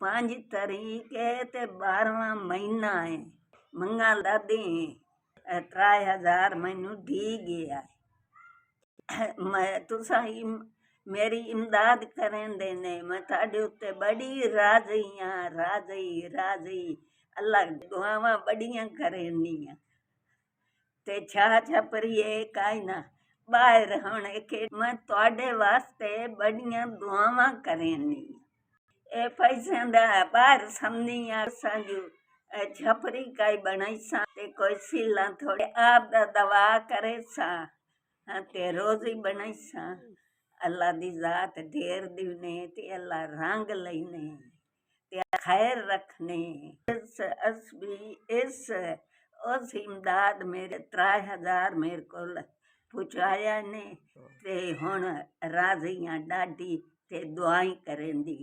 5 तारीख है ते 12वां महीना है। मंगा दादी 3000 मैनू दी गया। मैं तुसा मेरी इमदाद करें देने, मैं ताड़े उत्ते बड़ी राजी हाँ, राजी राजी। अल्लाह दुआवां बड़ियां करेनियां ते छा छपरिए काई ना बाहर हुण के मैं तुहाडे वास्ते बड़ियां दुआवां करेनी। ए पैसे दा बाहर समझी साजू छपरी काई बनाई सा ते कोई सिला थोड़े आप दा दवा करे सा ते रोजी बनाई सा। अल्लाह दी जात ढेर दिवने ते अल्लाह रंग लेने ते खैर रखने। इस भी इस उस इमदाद मेरे 3000 मेरे को पहुँचाया ने ते हुण राजी हाँ डाडी ते दुआई करेंदी।